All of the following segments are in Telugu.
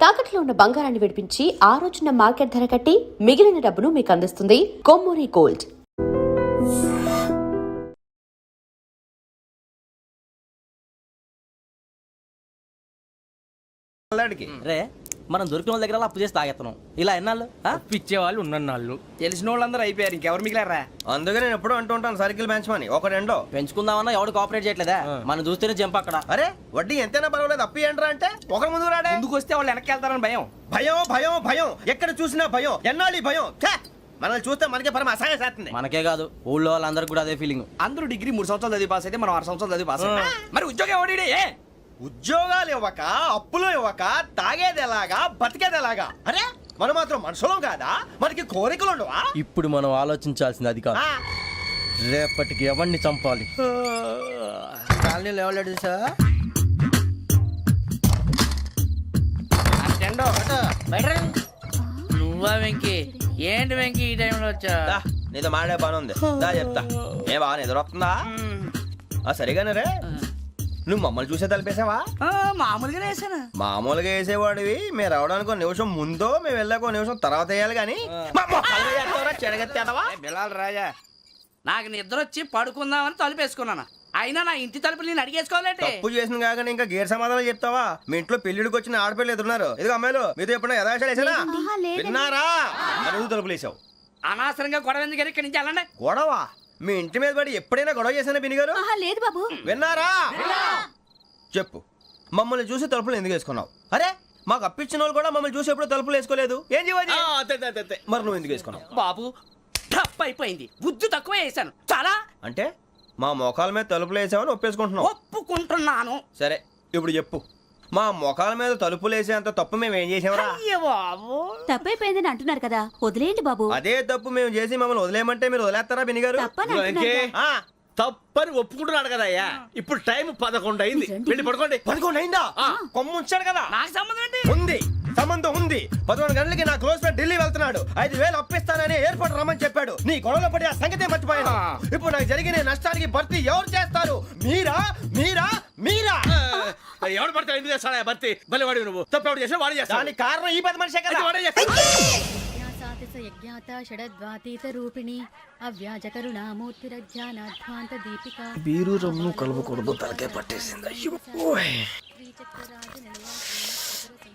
తాకట్లో ఉన్న బంగారాన్ని విడిపించి ఆ రోజున మార్కెట్ ధర కట్టి మిగిలిన డబ్బును మీకు అందిస్తుంది కొమ్మూరి గోల్డ్. రే మనం దొరికిన వాళ్ళ దగ్గర అప్పు చేసి తాగెత్తనం ఇలా ఎన్నాళ్ళు పిచ్చే వాళ్ళు ఉన్నన్నాళ్ళు తెలిసిన వాళ్ళందరూ అయిపోయారు, ఇంకెవరు మిగిలారా? అందుకే నేను ఎప్పుడు అంటూ ఉంటాను సర్కిల్ బెంచ్ మని ఒక రెండో పెంచుకుందామన్నా ఎవడు కోఆపరేట్ చేయట్లేదా? మనం చూస్తేనే జంప్ అక్కడ. అరే వడ్డీ ఎంతైనా పర్వాలేదు అప్పు ఏంట్రా అంటే ఒక ముందు రాడే. ముందుకు వస్తే వాళ్ళు వెనక్కి వెళ్తారని భయం. భయం భయం భయం ఎక్కడ చూసినా భయం, ఎన్నాళ్ళు భయం. మనల్ని చూస్తే మనకే పరమ అసహాయం చేస్తుంది. మనకే కాదు ఊళ్ళో వాళ్ళందరికీ కూడా అదే ఫీలింగ్. అందరూ డిగ్రీ 3 సంవత్సరాలు చదివి పాస్ అయితే మనం 6 సంవత్సరాలు చదివి పాస్ మరి ఉద్యోగం ఎవడి? ఉద్యోగాలు ఇవ్వక అప్పులు ఇవ్వక తాగేది ఎలాగా బతికేది ఎలాగా? అరే మనం మాత్రం మనుషులం కాదా? మనకి కోరికలు ఉండవా? ఇప్పుడు మనం ఆలోచించాల్సింది అది కాదు, రేపటికి ఎవరిని చంపాలి. కాలనీలో ఎవరు సార్? నువ్వా వెంకీ? ఏంటి వెంకీ ఈ టైంలో వచ్చా? నీతో మాడే పని ఉంది, చెప్తా. ఏ బాగా నిద్రొస్తుందా? సరిగానే రే, నువ్వు మమ్మల్ని చూసే తలిపేసావా? మామూలుగానే వేసాను. మామూలుగా వేసేవాడివి. మేము రావడానికి 1 నిమిషం ముందో మేము వెళ్ళాక 1 నిమిషం తర్వాత వేయాలి కానీ బిలాల్ రాజా, నాకు నిద్ర వచ్చి పడుకుందామని తలుపేసుకున్నాను. అయినా నా ఇంటి తలుపులు నేను అడిగేసుకోవాలంటే తప్పు చేసిన కాక ఇంకా గేర్ సమాధానం చెప్తావా? మీ ఇంట్లో పెళ్లిడికి వచ్చిన ఆడపిల్లలు ఎదురున్నారు. ఇదిగో అమ్మాయిలు, మీతో ఎప్పుడైనా యథాశాలు వేసానా? విన్నారా? అడుగు తలుపులు వేసావు. అనవసరంగా గొడవ ఎందుకు? ఇక్కడి నుంచి వెళ్ళండి. గొడవ? మీ ఇంటి మీద పడి ఎప్పుడైనా గొడవ చేశానా బిని గారు? లేదు బాబు. విన్నారా? చెప్పు, మమ్మల్ని చూసి తలుపులు ఎందుకు వేసుకున్నావు? అరే మాకు అప్పించిన వాళ్ళు కూడా మమ్మల్ని చూసి ఎప్పుడు తలుపులు వేసుకోలేదు. ఏం చేయాలి? మరి నువ్వు ఎందుకు వేసుకున్నావు? బాబు టప్ అయిపోయింది, బుద్ధి తక్కువ వేసాను చాలా. అంటే మా మోకాల మీద తలుపులు వేసామని ఒప్పేసుకుంటున్నావు? ఒప్పుకుంటున్నాను. సరే ఇప్పుడు చెప్పు, మా మొఖాల మీద తలుపులు వేసేంత తప్పు మేము ఏం చేసామరా? బాబు తప్పైపోయిందని అంటున్నారు కదా, వదిలేయండి బాబు. అదే తప్పు మేము చేసి మమ్మల్ని వదిలేయమంటే మీరు వదిలేస్తారా బిని గారు? తప్పని ఒప్పుకుంటున్నాడు కదా అయ్యా. ఇప్పుడు టైం 11 అయింది, వెళ్ళి పడుకోండి. 11 అయిందా? కొమ్ము ఉంచాడు కదా. నాకు సంబంధం ఏంటి? ఉంది, సంబంధం ఉంది. 11 గంటలకి నా క్లోజ్ ఫ్రెండ్ ఢిల్లీ వెళ్తున్నాడు. 5,000 అప్పిస్తానని ఎయిర్పోర్ట్ రమ్మని చెప్పాడు. నీ గొడవలో పడి ఆ సంగతే మర్చిపోయాను. ఇప్పుడు నాకు జరిగిన నష్టానికి భర్తీ ఎవరు చేస్తారు? మీరా మీరా మీరా? ఎవడు పడతాడు? ఎందుకు చేస్తాడా భర్తీ? భలే వాడి నువ్వు. తప్పు ఎవడు చేసా వాడే చేస్తాడు. దానికి కారణం ఈ 10 మనిషే కదా. వాడే చేస్తాడు. బీరు రమ్ము కలుపుకూడదు, తలకే పట్టేసింది.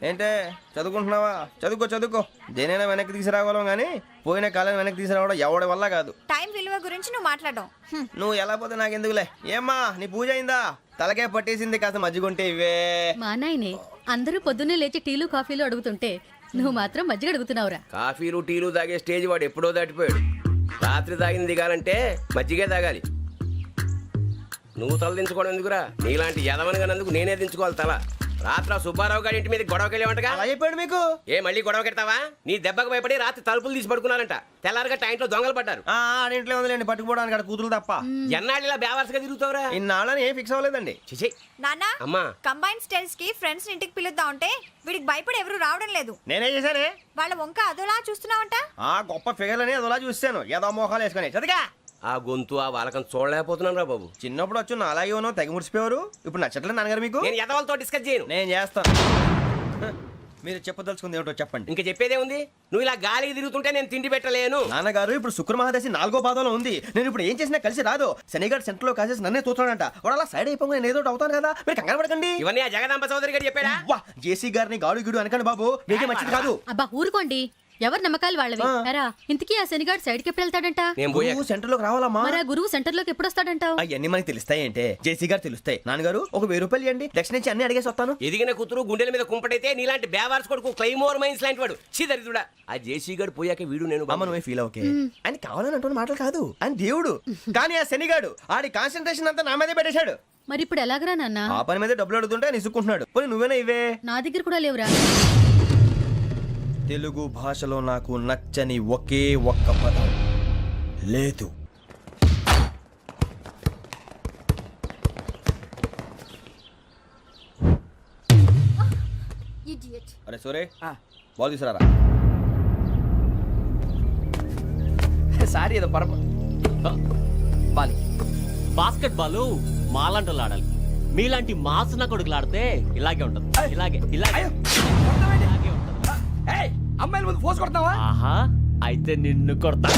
ఏంటే చదువుకుంటున్నావా? చదువుకో చదువుకో. దేనైనా వెనక్కి తీసుకురావాలం కానీ పోయిన కాలం వెనక్కి తీసుకురావడం ఎవడి వల్ల కాదు. టైం విలువ గురించి నువ్వు మాట్లాడడం. నువ్వు ఎలా పోతే నాకెందుకులే. ఏమ్మా నీ పూజ అయిందా? తలకే పట్టేసింది, కాస్త మజ్జిగుంటే ఇవే. మా నాయనే అందరూ పొద్దున్నే లేచి టీలు కాఫీలు అడుగుతుంటే నువ్వు మాత్రం మజ్జిగ అడుగుతున్నావురా. కాఫీలు టీలు తాగే స్టేజ్ వాడు ఎప్పుడో దాటిపోయాడు. రాత్రి తాగింది దిగాలంటే మజ్జిగే తాగాలి. నువ్వు తల దించుకోవడం ఎందుకురా? నీలాంటి యదవనగానందుకు నేనే దించుకోవాలి తల. రాత్రి సుబ్బారావు గారి ఇంటి మీద గొడవకి వెళ్ళేవంటగా. అలా చెప్పాడు మీకు? ఏ మళ్ళీ గొడవ కెడతావా? నీ దెబ్బకు భయపడి రాత్రి తలుపులు తీసి పడుకున్నారంట. తెల్లారగా టైంట్లో దొంగలు పడ్డారు. ఇంట్లో ఉందిలేండి, పట్టుకుపోవడానికి అక్కడ కూతురు తప్ప. ఎన్నాళ్ళు ఇలా బేవర్స్గా తిరుగుతావురా? ఇన్నాళ్ళని ఏం ఫిక్స్ అవ్వలేదండి. చిచి నాన్న, అమ్మా, కంబైన్ స్టైల్స్ కి ఫ్రెండ్స్ ఇంటికి పిలుద్దాం అంటే వీడికి భయపడి ఎవరు రావడం లేదు. నేనేం చేశానే? వాళ్ళ వంక అదోలా చూస్తున్నావంట. గొప్ప ఫిగర్లని అదోలా చూస్తాను, ఏదో మోహాలు వేసుకొని. చదిగా ఆ గొంతు ఆ వాళ్ళకం చూడలేకపోతున్నాను రా బాబు. చిన్నప్పుడు వచ్చి నా అలాగే ఉన్నావు, తెగ ముడిచిపోయారు. ఇప్పుడు నచ్చట్లేదు నాన్నగారు మీకు? నేను యదవలతో డిస్కస్ చేయను. నేను చేస్తాను. మీరు చెప్పదలుచుకుంది ఏమిటో చెప్పండి. ఇంకా చెప్పేదే ఉంది. నువ్వు ఇలా గాలికి తిరుగుతుంటే నేను తిండి పెట్టలేను. నాన్నగారు ఇప్పుడు శుక్ర మహాదశి 4వ పాదంలో ఉంది. నేను ఇప్పుడు ఏం చేసినా కలిసి రాదు. శనిగారు సెంటర్ లో కాసేసి నన్నే చూస్తాడంట. వాడు అలా సైడ్ అయిపోయి నేను ఏదో అవుతాను కదా, మీరు కంగారు పడకండి. ఇవన్నీ ఆ జగదాంబ చౌదరి గారు చెప్పాడా? జేసీ గారిని గాడు గిడు అనకండి బాబు, మీకే మంచిది కాదు. అబ్బా ఊరుకోండి, ఎవరి నమ్మకాలు వాళ్ళవి. ఇంతకీ ఆ శనిగాడు సైడ్ కి ఎప్పుడు వెళ్తాడంట? సెంటర్ లోకి రావాలమ్మా. మరి ఆ గురువు సెంటర్ లోకి ఎప్పుడు వస్తాడంటావు? అవన్నీ మనకి తెలుస్తాయి అంటే జేసీ గారు తెలుస్తాయి. నాన్నగారు ఒక 1000 రూపాయలు ఇవ్వండి, దక్షిణ నుంచి అన్ని అడిగేసి వస్తాను. ఎదిగిన కూతురు గుండెల మీద కుంపటైతే నీలాంటి బేవార్స్ కొడుకు క్లైమోర్ మైన్స్ లాంటి వాడు చీదరిదుడా. ఆ జేసీ గారు పోయాక వీడు నేను అమ్మ నువ్వే ఫీల్ ఓకే. ఆయన కావాలని అంటున్న మాటలు కాదు, ఆయన దేవుడు. కానీ ఆ శనిగాడు ఆడి కాన్సన్ట్రేషన్ అంతా నా మీదే పెట్టేశాడు. మరి ఇప్పుడు ఎలాగరా నాన్న? ఆ పని మీద డబ్బులు అడుగుతుంటే నిసుక్కుంటున్నాడు. పోనీ నువ్వేనా ఇవే? నా దగ్గర కూడా లేవురా. తెలుగు భాషలో నాకు నచ్చని ఒకే ఒక్క పదం లేదు. అరే సోరే, బాల్ తీసుకురారా. సారీ ఏదో బాస్కెట్ బాల్ మాలాంటి ఆడాలి. మీలాంటి మాసన కొడుకులు ఆడితే ఇలాగే ఉంటుంది. ఇలాగే ఇలాగే అమ్మాయిల ముందు ఫోర్స్ కొడతావా ఆహా అయితే నిన్ను కొడతా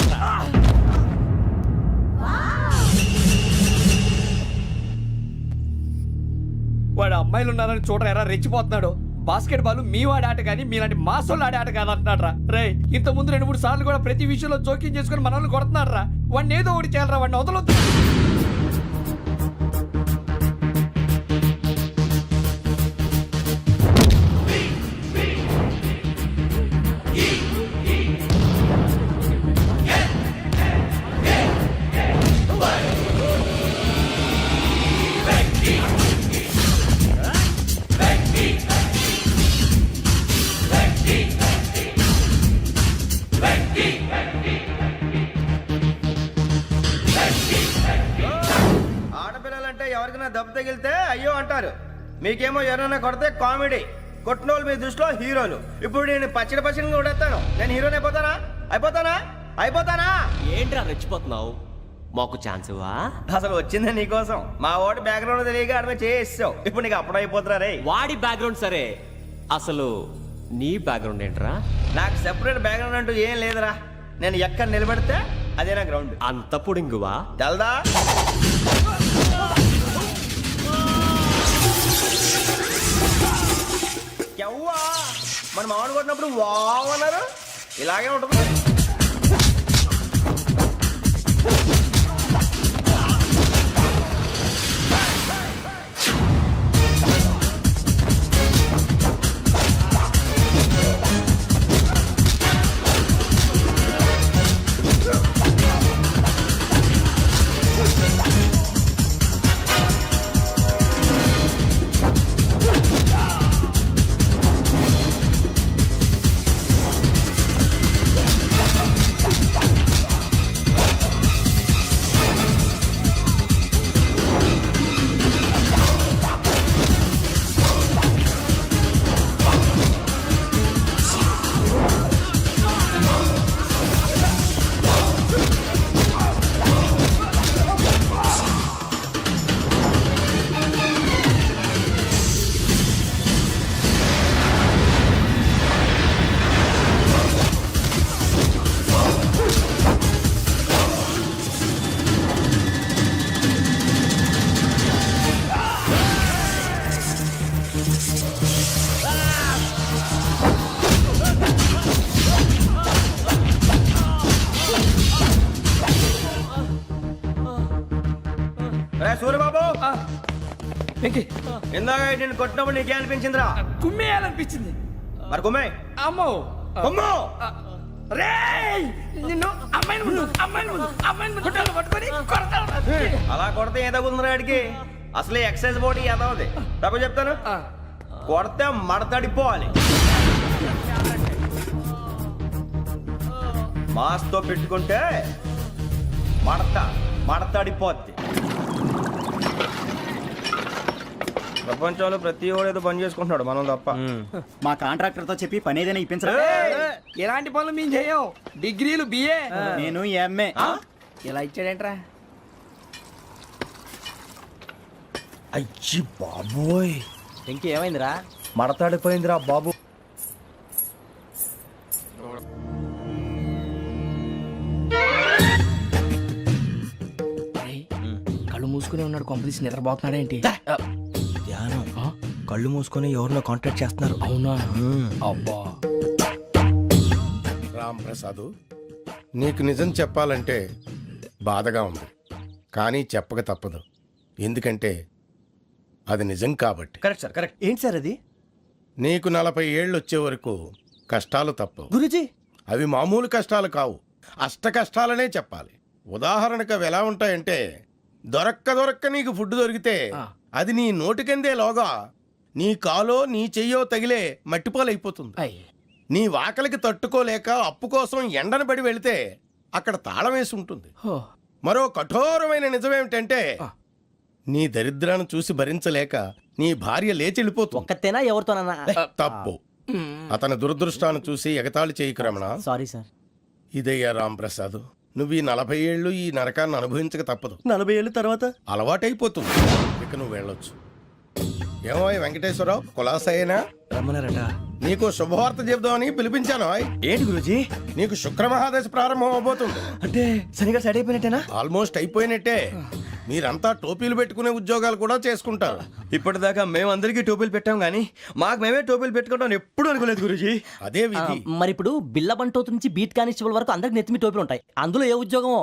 వాడు అమ్మాయిలు ఉన్నారని చూడరా ఎరా రెచ్చిపోతున్నాడు. బాస్కెట్ బాల్ మీ వాడి ఆట కానీ మీలాంటి మాసోళ్ళు ఆడే ఆట కాదు అంటున్నాడు రా. రే ఇంత ముందు 2-3 సార్లు కూడా ప్రతి విషయంలో జోక్యం చేసుకుని మన వాళ్ళు కొడుతున్నాడు రా. వాడిని ఏదో ఒకటి చేయాలరా, వాడిని వదలొద్దు. ఆడపిల్లలంటే ఎవరికైనా దెబ్బ తగిలితే అయ్యో అంటారు, మీకేమో ఎవరైనా కొడితే కామెడీ. కొట్టిన వాళ్ళు మీ దృష్టిలో హీరోలు. ఇప్పుడు నేను పచ్చడిగా కొడేస్తాను, నేను హీరోని అయిపోతానా? ఏంట్రా రెచ్చిపోతున్నావు? మాకు ఛాన్స్ ఇవ్వా? అసలు వచ్చింది నీకోసం. మా ఓటు బ్యాక్గ్రౌండ్ తెలియక ఆడమే చేసావు. ఇప్పుడు నీకు అప్పుడు అయిపోతున్నా రే. వాడి బ్యాక్గ్రౌండ్ సరే, అసలు నీ బ్యాక్గ్రౌండ్ ఏంట్రా? నాకు సెపరేట్ బ్యాక్గ్రౌండ్ అంటూ ఏం లేదురా. నేను ఎక్కడ నిలబడితే అదే నా గ్రౌండ్. అంత పొడింగువా? తెల్దా? ఎవ్వా మన మామిడి కొట్టినప్పుడు వావ్ అన్నారు, ఇలాగే ఉంటుంది. సూర్యబాబు, ఇందాక నేను కొట్టినప్పుడు నీకే అనిపించిందిరా? కుమ్మేయాలనిపించింది. మరి కుమ్మే. అమ్మో కుమ్ము. రే నిన్ను అమ్మాయిని ముందు పట్టుకొని కొడతాను. అలా కొడితే ఏ తగ్గుతుందిరా ఆడికి? అసలు ఎక్సైజ్ బాడీ ఏదవుది తప్ప చెప్తాను. కొడితే మడతడిపోవాలి. మాస్తో పెట్టుకుంటే మడతడిపోద్ది. ప్రపంచంలో ప్రతి వాడు ఏదో పని చేసుకుంటున్నాడు, మనం తప్ప. మా కాంట్రాక్టర్ తో చెప్పి పని ఏదైనా ఇప్పించరా? ఎలాంటి పనులు మేము చేయం. డిగ్రీలు బిఏ, నేను ఎంఏ. ఇలా ఇచ్చాడేంట్రా? అయ్యి బాబోయ్, ఇంకేమైందిరా? మడతాడిపోయిందిరా బాబు. కళ్ళు మూసుకునే ఉన్నాడు, కొంపదీసి నిద్రపోతున్నాడేంటి? ధ్యానం. కళ్ళు మూసుకొని ఎవరినో కాంటాక్ట్ చేస్తున్నారు. అవునా? అబ్బా రామ్ ప్రసాద్, నీకు నిజం చెప్పాలంటే బాధగా ఉంది, కానీ చెప్పక తప్పదు. ఎందుకంటే అది నిజం కాబట్టి. Correct sir, correct. ఏంటి సార్ అది? నీకు 40 ఏళ్ళు వచ్చే వరకు కష్టాలు తప్పవు. గురుజీ, అవి మామూలు కష్టాలు కావు, అష్ట కష్టాలనే చెప్పాలి. ఉదాహరణకు అవి ఎలా ఉంటాయంటే, దొరక్క నీకు ఫుడ్ దొరికితే అది నీ నోటికందే లోగా నీ కాలో నీ చెయ్యో తగిలే మట్టిపాలైపోతుంది. నీ వాకలికి తట్టుకోలేక అప్పు కోసం ఎండను పడి వెళితే అక్కడ తాళం వేసి ఉంటుంది. మరో కఠోరమైన నిజమేమిటంటే, నీ దరిద్రాన్ని చూసి భరించలేక నీ భార్య లేచి వెళ్ళిపోతుంది. ఒక్కతేనా ఎవరితోనన్నా? తప్పు. అతని దురదృష్టాన్ని చూసి ఎగతాళి చేయకు రమణ. Sorry sir. ఇదయ్యా రాంప్రసాద్, నువ్వు ఈ 40 ఏళ్ళు ఈ నరకాన్ని అనుభవించక తప్పదు. 40 ఏళ్ళ తర్వాత అలవాటైపోతుంది. ఇక నువ్వు వెళ్ళొచ్చు. ఏమో వెంకటేశ్వరరావు కులాసైనా రమ్మన్నారట. నీకు శుభవార్త చెబుదామని పిలిపించాను ఆయ్. ఏంటి గురుజీ? నీకు శుక్రమహాదశ ప్రారంభం అవబోతుంది. అంటే శనిగా సెట్ అయిపోయినట్టేనా? ఆల్మోస్ట్ అయిపోయినట్టే. మీరంతా టోపీలు పెట్టుకునే ఉద్యోగాలు కూడా చేసుకుంటారు. ఇప్పటిదాకా మేమందరికీ టోపీలు పెట్టాం గానీ మాకు మేమే టోపీలు పెట్టుకుంటాం ఎప్పుడు అనుకోలేదు గురుజీ. అదే విధి. మరి ఇప్పుడు బిల్ల బంటోతు నుంచి బీట్ కానిస్టేబుల్ వరకు అందరికి నెత్తిమి టోపీలు ఉంటాయి. అందులో ఏ ఉద్యోగం?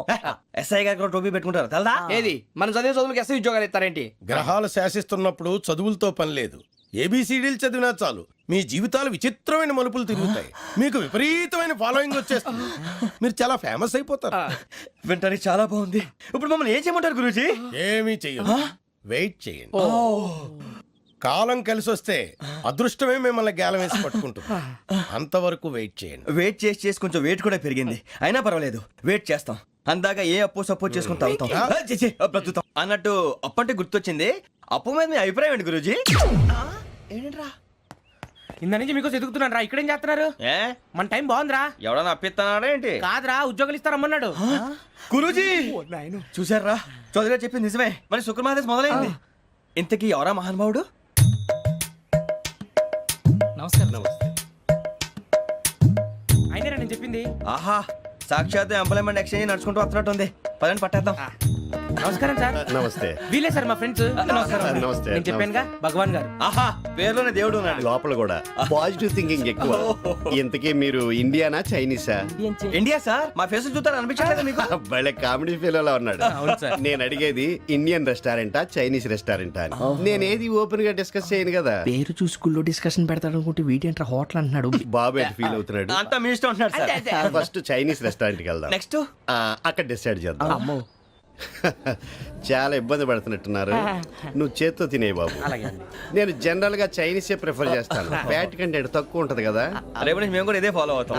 ఎస్ఐ గారు కూడా టోపీ పెట్టుకుంటారు తెలదా? ఏది మన చదివే చదువులకు ఎస్ఐ ఉద్యోగాలు ఇస్తారేంటి? గ్రహాలు శాసిస్తున్నప్పుడు చదువులతో పని లేదు. ఏబిసిడీలు చదివినా చాలు మీ జీవితాలు విచిత్రమైన మలుపులు తిరుగుతాయి. మీకు విపరీతమైన ఫాలోయింగ్ వచ్చేస్తుంది. మీరు చాలా ఫేమస్ అయిపోతారు. వింటానికి చాలా బాగుంది. ఇప్పుడు మమ్మల్ని ఏం చేయమంటారు గురూజీ? ఏమీ చెయ్యదు. వెయిట్ చేయండి. కాలం కలిసి వస్తే అదృష్టమే మిమ్మల్ని గేలం వేసి పట్టుకుంటుంది. అంతవరకు వెయిట్ చేయండి. వెయిట్ చేసి చేసి కొంచెం వెయిట్ కూడా పెరిగింది. అయినా పర్వాలేదు, వెయిట్ చేస్తాం. అందాక ఏ అప్పు సపోర్ట్ చేసుకుని తాగుతాం. బ్రతుకుతాం అన్నట్టు అప్పు అంటే గుర్తొచ్చింది. అప్పు మీద మీ అభిప్రాయం ఏంటి గురూజీ? ఏంటరా ఇంత నుంచి మీకు ఎదుగుతున్నాను రా. ఇక్కడేం చేస్తున్నారు? ఏ మన టైం బాగుందిరా. ఎవడన్నా అప్పిస్తున్నాడా ఏంటి? కాదురా, ఉద్యోగాలు ఇస్తారమ్మన్నాడు. గురూజీ చూసారా, చౌదరిగా చెప్పింది నిజమే. మరి శుక్రమాదేశ్ మొదలైంది. ఇంతకీ ఎవరా మహానుభావుడు? నమస్కారం. అయినా నేను చెప్పింది. ఆహా, సాక్షాత్ ఎంప్లాయ్మెంట్ ఎక్స్చేంజ్ నడుచుకుంటూ వస్తున్నట్టు ఉంది. పదండి పట్టేద్దాం. నమస్కారం సార్. నమస్తే. వీలే సార్ మా ఫ్రెండ్స్. నమస్తే. నేను చెప్పానుగా భగవాన్ గారు. ఆహా, పేర్లోనే దేవుడు ఉన్నాడు. లోపల కూడా పాజిటివ్ థింకింగ్ ఎక్కువ. ఇంతకీ మీరు ఇండియానా చైనీసా? India sir. మా ఫేస్ చూస్తారు అనిపించలేదు మీకు? భలే కామెడీ ఫీల్ ఉన్నాడు. అవును సార్. నేను అడిగేది ఇండియన్ రెస్టారెంటా చైనీస్ రెస్టారెంటా అని. నేనేది ఓపెన్ గా డిస్కస్ చేయను కదా. పేరు చూసుకుల్లో డిస్కషన్ పెడతాడు అనుకుంటే వీటేంట్రా హోటల్ అంటున్నాడు. బాబు ఎట్ ఫీల్ అవుతున్నాడు. అంతా మీ ఇష్టం ఉంటున్నాడు సార్. ఫస్ట్ చైనీస్ రెస్టారెంట్ కి వెళ్దాం. నెక్స్ట్ అక్కడ డిసైడ్ చేద్దాం. చాలా ఇబ్బంది పడుతున్నట్టున్నారు. నువ్వు చేత్తో తినే బాబు. నేను జనరల్ గా చైనీసే ప్రిఫర్ చేస్తాను. ఫ్యాట్ కంటెంట్ తక్కువ ఉంటది కదా. రేపు నుంచి మేము కూడా ఇదే ఫాలో అవుతాం.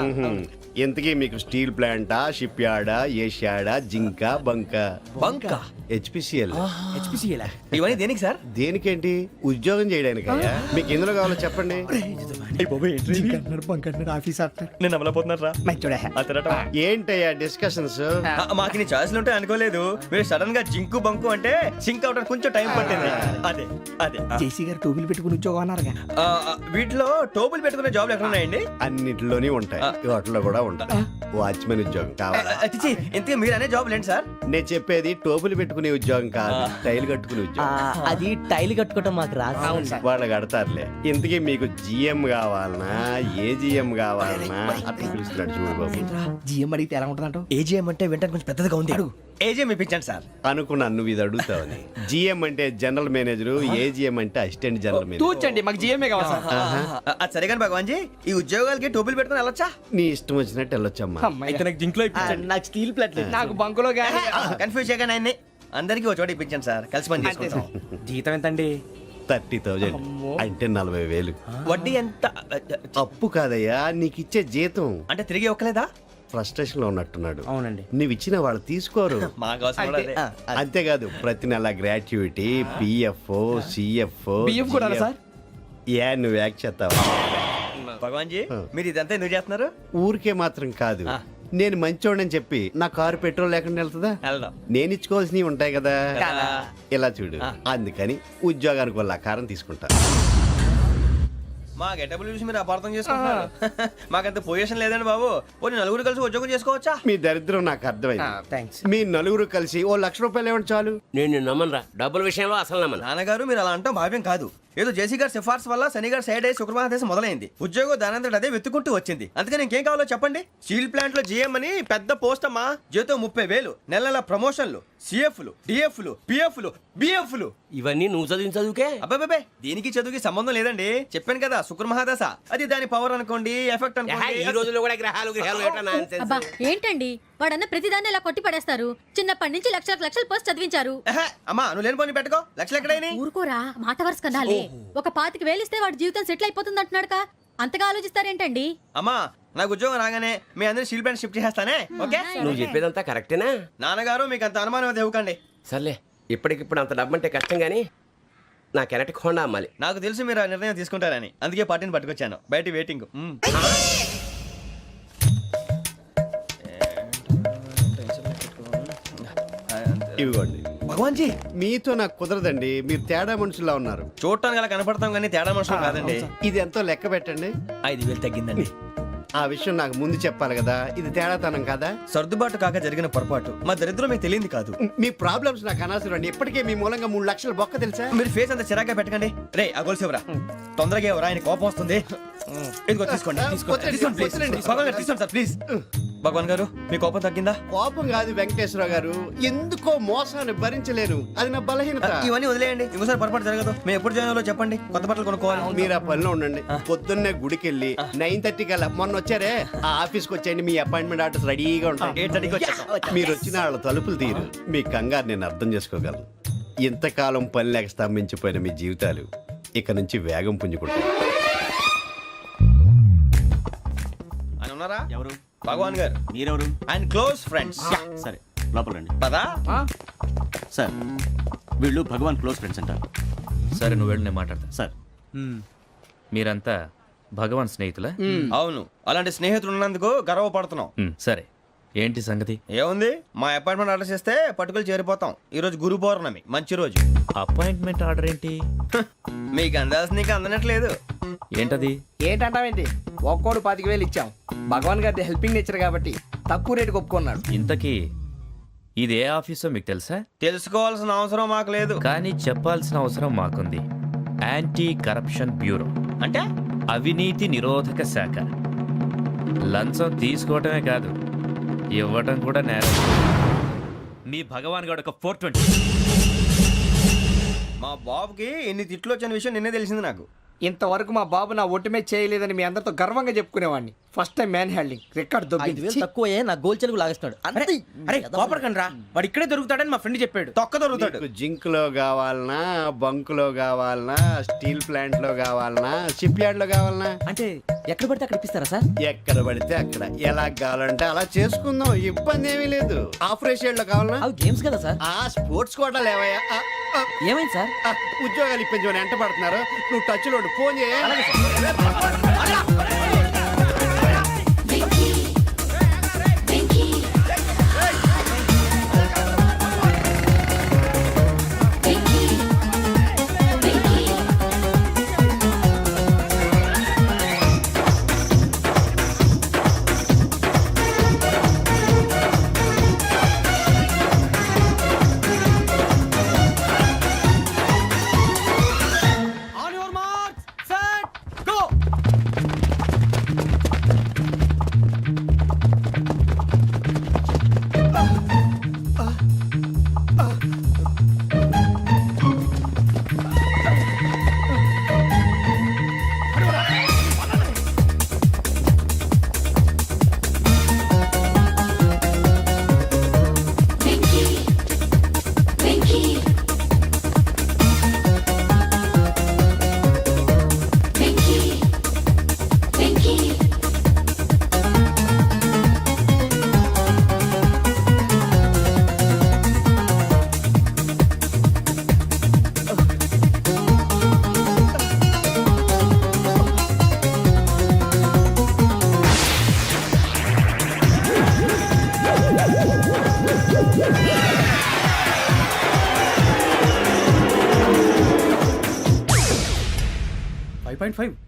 ఇంతకీ మీకు స్టీల్ ప్లాంటా, షిప్ యార్డా, ఏషియాడా, జింక, బంకా? బంకా, హెచ్పిసిఎల్. ఇవన్నీ దేనికి సార్? దేనికేంటి? ఉద్యోగం చేయడానికి. మీకు ఎందులో కావాలో చెప్పండి. నేను అమలపోతున్నా. ఏంటయ్యా డిస్కషన్స్? మాకు నీ ఛాయిస్లు ఉంటాయి అనుకోలేదు. మీరు సడన్ గా జింకు బంకు అంటే సింక్ అవడానికి కొంచెం టైం పట్టింది. అదే అదే జేసీ గారు టోపీలు పెట్టుకుని ఉద్యోగం అన్నారుగా. వీటిలో టోపులు పెట్టుకునే జాబ్లు ఎక్కడ ఉన్నాయండి? అన్నిటిలోనే ఉంటాయి, వాటిలో కూడా ఉంటాయి. వాచ్మెన్ ఉద్యోగం కావాలా? ఇంతకీ మీరు అనే జాబ్ ఏంటి సార్? నేను చెప్పేది టోపులు పెట్టుకునే ఉద్యోగం కాదు, టైల్ కట్టుకునే ఉద్యోగం. అది టైల్ కట్టుకోవటం మాకు రాదు. వాళ్ళు కడతారులే. ఇంతకీ మీకు జిఎం కావాలనా, ఏ జిఎం కావాలనా? అట్లా పిలుస్తున్నాడు చూడు బాబు. జిఎం అడిగితే ఎలా ఉంటుందంట? ఏజీఎం అంటే వెంటనే కొంచెం పెద్దదిగా ఉంది. ఏజీఎం ఇప్పించండి సార్. అనుకున్నాను నువ్వు ఇది అడుగుతావని. జిఎం అంటే జనరల్ మేనేజర్, ఏజిఎం అంటే అసిస్టెంట్ జనరల్ మేనేజర్. తూచండి, మాకు జిఎంఏ కావాలి సార్. అది సరే కానీ భగవాన్ జీ, ఈ ఉద్యోగాలకి టోపులు పెట్టుకుని వెళ్ళొచ్చా? నీ ఇష్టం వచ్చినట్టు వెళ్ళొచ్చమ్మా. అయితే నాకు జింక్లో నాకు స్టీల్ ప్లేట్ నాకు బంకులో గానీ. కన్ఫ్యూజ్ చేయగానే ఆయన్ని అందరికీ ఒక చోట ఇప్పించండి సార్. కలిసి పని చేసుకుంటాం. జీతం ఎంతండి? 30,000 అంటే 40,000. వడ్డీ ఎంత? అప్పు కాదయ్యా, నీకు ఇచ్చే జీతం. అంటే తిరిగి ఒక్కలేదా? ఫ్రస్ట్రేషన్ లో ఉన్నట్టున్నాడు. అవునండి. నువ్వు ఇచ్చిన వాళ్ళు తీసుకోరు. మాకు అవసరం కూడా అదే. అంతేకాదు ప్రతి నెల గ్రాట్యుటీ, పిఎఫ్, సిఎఫ్. బియ్యం కూడా సార్? ఏ నువ్వు యాక్ట్ చేస్తావా? భగవాన్ జీ, మీరు ఇదంతా ఎందుకు చేస్తున్నారు? ఊరికే మాత్రం కాదు, నేను మంచోడని చెప్పి నా కారు పెట్రోల్ లేకుండా వెళ్తుందా? వెళ్దాం. నేను ఇచ్చుకోవాల్సినవి ఉంటాయి కదా. ఇలా చూడు, అందుకని ఉద్యోగానికి వాళ్ళ ఆకారం తీసుకుంటా. మా గెటబుల్ చూసి మీరు అపార్థం చేసుకుంటున్నారు. మాకంత పొజిషన్ లేదండి బాబు. పోనీ నలుగురు కలిసి ఉద్యోగం చేసుకోవచ్చా? మీ దరిద్రం నాకు అర్థమైంది. థ్యాంక్స్. మీ నలుగురు కలిసి ఓ ₹1,00,000 ఇవ్వండి చాలు. నేను నమ్మనరా, డబ్బుల విషయంలో అసలు నమ్మను. నాన్నగారు మీరు అలా అంటాం భావ్యం కాదు. ఏదో జేసీ గారి సిఫార్సు వల్ల శని గారు సైడ్ అయ్యి శుక్రవారం మొదలైంది. ఉద్యోగం దానంతటి అదే వెతుకుంటూ వచ్చింది. అందుకని ఇంకేం కావాలో చెప్పండి. స్టీల్ ప్లాంట్ లో జిఎం అని పెద్ద పోస్ట్ అమ్మా. జీతం 30,000, నెల నెల ప్రమోషన్లు, సిఎఫ్లు, డిఎఫ్లు, పిఎఫ్లు, బిఎఫ్లు. ఇవన్నీ నువ్వు చదివిన చదువుకే? అబ్బాబే, దీనికి చదువుకి సంబంధం లేదండి. చెప్పాను కదా, శుక్ర మహాదశ. అది దాని పవర్ అనుకోండి, ఎఫెక్ట్ అనుకోండి. ఈ రోజుల్లో కూడా గ్రహాలు అబ్బా ఏంటండి వాడన్న ప్రతిదాన్ని ఇలా కొట్టి పడేస్తారు. చిన్నప్పటి నుంచి లక్షలు పోస్ట్ చదివించారు. అమ్మా నువ్వు లేని పోనీ పెట్టుకో. లక్షలు ఎక్కడైనా ఊరుకోరా, మాట వరుస కదాలే. ఒక 25,000 ఇస్తే వాడి జీవితం సెటిల్ అయిపోతుంది అంటున్నాడుగా. అంతగా ఆలోచిస్తారేంటండి? అమ్మా నాకు ఉద్యోగం రాగానే మీ అందరి స్టీల్ ప్లాంట్ షిఫ్ట్ చేస్తానే. ఓకే, నువ్వు చెప్పేదంతా కరెక్టేనా? నాన్నగారు మీకు అంత అనుమానం అయితే ఇవ్వకండి. సర్లే, ఇప్పటికిప్పుడు అంత డబ్బు అంటే కష్టం కానీ నా కెనటిక్ హోండా అమ్మాలి. నాకు తెలుసు మీరు ఆ నిర్ణయం తీసుకుంటారని, అందుకే పార్టీని పట్టుకొచ్చాను. బయట వెయిటింగ్. ఇవ్వండి. భగవాన్ జీ మీతో నాకు కుదరదండి, మీరు తేడా మనుషుల్లా ఉన్నారు. చూడటానికి అలా కనపడతాం కానీ తేడా మనుషులు కాదండి. ఇది ఎంతో లెక్క పెట్టండి. 5,000 తగ్గిందండి. ఆ విషయం నాకు ముందు చెప్పాలి కదా, ఇది తేడాతనం కదా. సర్దుబాటు కాక జరిగిన పొరపాటు, మా దరిద్రం మీకు తెలియంది కాదు. మీ ప్రాబ్లమ్స్ నాకు అనవసరం అండి. ఇప్పటికే మీ మూలంగా 3 లక్షల బొక్క తెలుసా. మీరు ఫేస్ అంత చిరాగ్గా పెట్టకండి. రే ఆ గొలుసేవరా, తొందరగా ఎవరా, ఆయన కోపం వస్తుంది. ఇదిగో తీసుకోండి, తీసుకోండి, తీసుకోండి, please. భగవాన్ గారు తీసుకోండి సార్, ప్లీజ్. భగవాన్ గారు మీ కోపం తగ్గిందా? కోపం కాదు వెంకటేశ్వర గారు, ఎందుకో మోసాన్ని భరించలేను, అది నా బలహీనత. ఇవన్నీ వదిలేయండి, ఇంకోసారి పొరపాటు జరగదు. మేము ఎప్పుడు జాయిన్ అవ్వాలో చెప్పండి, కొత్త బట్టలు కొనుక్కోవాలి. మీరు ఆ పనిలో ఉండండి. పొద్దున్నే గుడికి వెళ్ళి 9:30 కల్లా, మొన్న వచ్చారే ఆ ఆఫీస్కి వచ్చేయండి. మీ అపాయింట్మెంట్ ఆర్డర్స్ రెడీగా ఉంటాయి. 8:30కి వచ్చేస్తాం. మీరు వచ్చిన వాళ్ళ తలుపులు తీరు. మీ కంగారు నేను అర్థం చేసుకోగలను. ఇంతకాలం పని లేక స్తంభించిపోయిన మీ జీవితాలు ఇక నుంచి వేగం పుంజుకుంటాయి. ఆయన ఉన్నారా? ఎవరు? భగవాన్ గారు. మీరెవరు? ఆయన క్లోజ్ ఫ్రెండ్స్. సరే లోపల రండి. పదా సార్ వీళ్ళు భగవాన్ క్లోజ్ ఫ్రెండ్స్ అంటారు. సరే నువ్వు వెళ్ళి నేను మాట్లాడతా. సార్ మీరంతా భగవాన్ స్నేహితులా? అవును, అలాంటి స్నేహితులు ఉన్నందుకు గర్వపడుతున్నాం. సరే ఏంటి సంగతి? ఏముంది, మా అపాయింట్మెంట్ ఆర్డర్ చేస్తే పట్టుకులు చేరిపోతాం. ఈ రోజు గురు పౌర్ణమి, మంచి రోజు. అపాయింట్మెంట్ ఆర్డర్ ఏంటి? మీకు అందాల్సిన నీకు అందనట్లేదు. ఏంటది? ఏంటంటావేంటి? ఒక్కోడు 25,000 ఇచ్చాం. భగవాన్ గారి హెల్పింగ్ నేచర్ కాబట్టి తక్కువ రేటుకి ఒప్పుకున్నాడు. ఇంతకీ ఇది ఏ ఆఫీసో మీకు తెలుసా? తెలుసుకోవాల్సిన అవసరం మాకు లేదు, కానీ చెప్పాల్సిన అవసరం మాకుంది. యాంటీ కరప్షన్ బ్యూరో అంటే అవినీతి నిరోధక శాఖ. లంచం తీసుకోవటమే కాదు, ఇవ్వటం కూడా నేరం. మీ భగవాన్ గారు ఒక 420. మా బాబుకి ఎన్ని తిట్లు వచ్చిన విషయం నిన్నే తెలిసింది నాకు. ఇంతవరకు మా బాబు నా ఒట్టుమే చేయలేదని మీ అందరితో గర్వంగా చెప్పుకునేవాడిని. First time man handing record దొబ్బింది. తక్కువ నా గోల్ చెలుగు లాగేస్తున్నాడు. అరే కోపడకండి రా, వాడు ఇక్కడే దొరుకుతాడని మా ఫ్రెండ్ చెప్పాడు. తొక్క దొరుకుతాడు. మీకు జింక్ లో కావాలనా, బంక్ లో కావాలనా, స్టీల్ ప్లాంట్ లో కావాలనా, షిప్ యార్డ్ లో కావాలనా? అంటే ఎక్కడ పడితే అక్కడ ఇప్పిస్తారా సార్? ఎక్కడ పడితే అక్కడ, ఎలా కావాలంటే అలా చేసుకుందాం, ఇబ్బంది ఏమీ లేదు. ఆపరేషన్ లో కావాలనా? అవి గేమ్స్ కదా సార్. ఆ స్పోర్ట్స్ కోటా లేవయ్యా. ఏమైంది సార్? ఉద్యోగాలు ఇప్పించమని ఎంట పడుతున్నారు. నువ్వు టచ్ లో ఫోన్ చేయ.